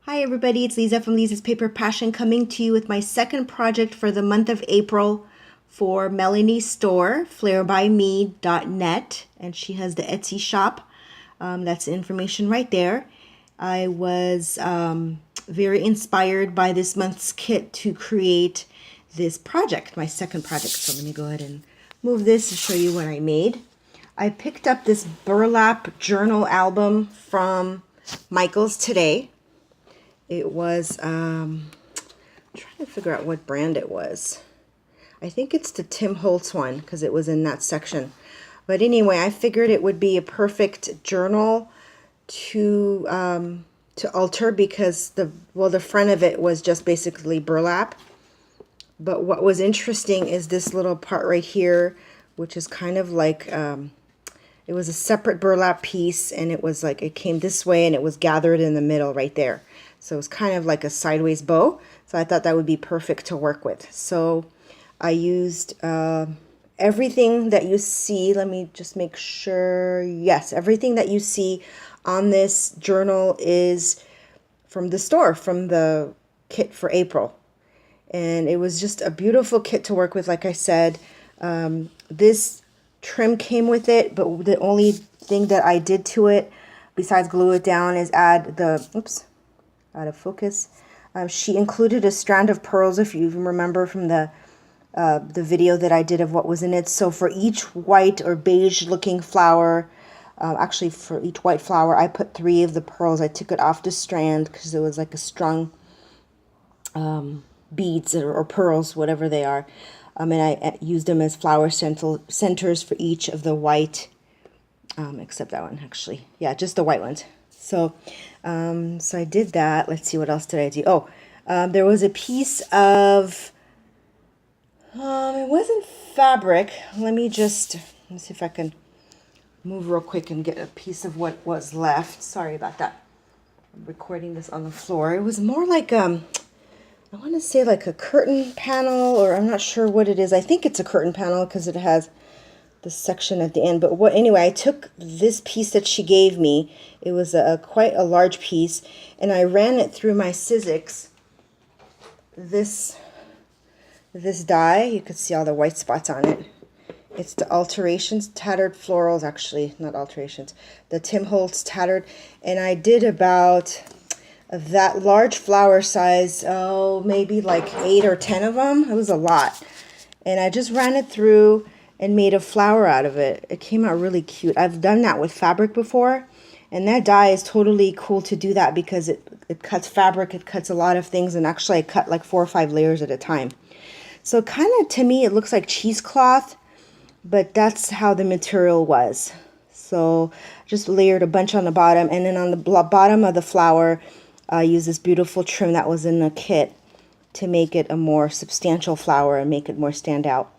Hi everybody, it's Lisa from Lisa's Paper Passion coming to you with my second project for the month of April for Melanie's store, flairbymee.net, and she has the Etsy shop. That's the information right there. I was very inspired by this month's kit to create this project, my second project. So let me go ahead and move this to show you what I made. I picked up this burlap journal album from Michael's today. It was, I'm trying to figure out what brand it was. I think it's the Tim Holtz one because it was in that section. But anyway, I figured it would be a perfect journal to alter because the front of it was just basically burlap. But what was interesting is this little part right here, which is kind of like, it was a separate burlap piece, and it was like, it came this way and it was gathered in the middle right there. So it's kind of like a sideways bow. So I thought that would be perfect to work with. So I used everything that you see. Let me just make sure. Yes, everything that you see on this journal is from the store, from the kit for April. And it was just a beautiful kit to work with. Like I said, this trim came with it, but the only thing that I did to it besides glue it down is add the, oops, out of focus. She included a strand of pearls, if you remember from the video that I did of what was in it. So for each white or beige looking flower, actually for each white flower, I put 3 of the pearls. I took it off the strand because it was like a strung beads or pearls, whatever they are. And I used them as flower centers for each of the white, except that one actually. Yeah, just the white ones. So, so I did that. Let's see, what else did I do? Oh, there was a piece of, it wasn't fabric. Let me see if I can move real quick and get a piece of what was left. Sorry about that. I'm recording this on the floor. It was more like, I want to say like a curtain panel, or I'm not sure what it is. I think it's a curtain panel because it has the section at the end. But anyway, I took this piece that she gave me. It was quite a large piece, and I ran it through my Sizzix. This die, you could see all the white spots on it. It's the Alterations Tattered Florals, actually, not Alterations, the Tim Holtz Tattered, and I did about that large flower size, maybe like 8 or 10 of them. It was a lot, and I just ran it through and made a flower out of it. It came out really cute. I've done that with fabric before, and that die is totally cool to do that because it cuts fabric, it cuts a lot of things, and actually I cut like 4 or 5 layers at a time. So kind of, to me, it looks like cheesecloth, but that's how the material was. So just layered a bunch on the bottom, and then on the bottom of the flower, I used this beautiful trim that was in the kit to make it a more substantial flower and make it more stand out.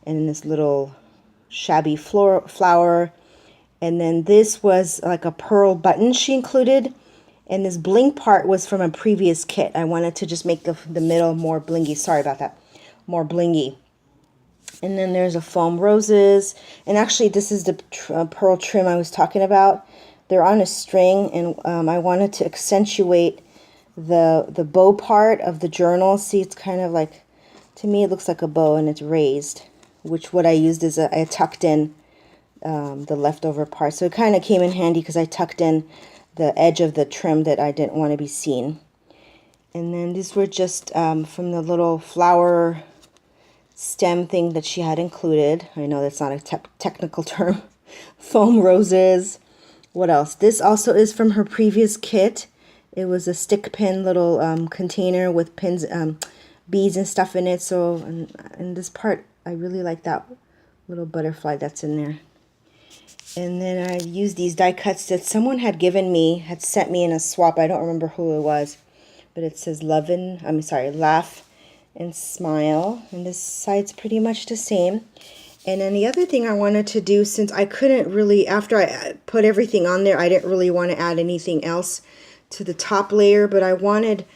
And this little shabby flower. And then this was like a pearl button she included. And this bling part was from a previous kit. I wanted to just make the middle more blingy. Sorry about that. More blingy. And then there's a foam roses. And actually this is the pearl trim I was talking about. They're on a string, and I wanted to accentuate the bow part of the journal. See, it's kind of like, to me it looks like a bow, and it's raised, which what I used is I tucked in the leftover part. So it kind of came in handy because I tucked in the edge of the trim that I didn't want to be seen. And then these were just from the little flower stem thing that she had included. I know that's not a technical term. Foam roses. What else? This also is from her previous kit. It was a stick pin little container with pins, beads and stuff in it. So, and this part, I really like that little butterfly that's in there. And then I used these die cuts that someone had given me, had sent me in a swap. I don't remember who it was, but it says laugh and smile. And this side's pretty much the same. And then the other thing I wanted to do, since I couldn't really, after I put everything on there, I didn't really want to add anything else to the top layer, but I wanted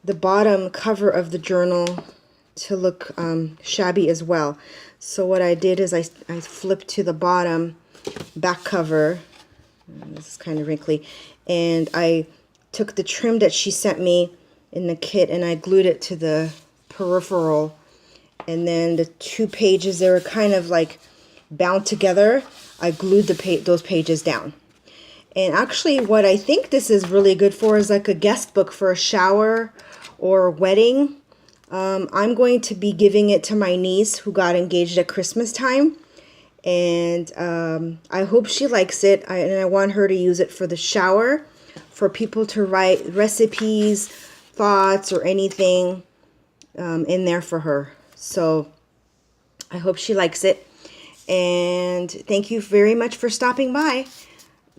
the bottom cover of the journal to look shabby as well. So what I did is I flipped to the bottom back cover. This is kind of wrinkly. And I took the trim that she sent me in the kit and I glued it to the peripheral. And then the 2 pages, they were kind of like bound together. I glued those pages down. And actually what I think this is really good for is like a guest book for a shower or wedding. I'm going to be giving it to my niece who got engaged at Christmas time. And I hope she likes it. And I want her to use it for the shower, for people to write recipes, thoughts, or anything in there for her. So I hope she likes it. And thank you very much for stopping by.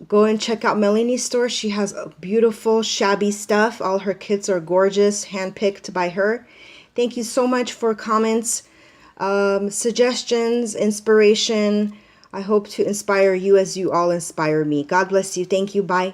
Go and check out Melanie's store. She has beautiful, shabby stuff. All her kits are gorgeous, handpicked by her. Thank you so much for comments, suggestions, inspiration. I hope to inspire you as you all inspire me. God bless you. Thank you. Bye.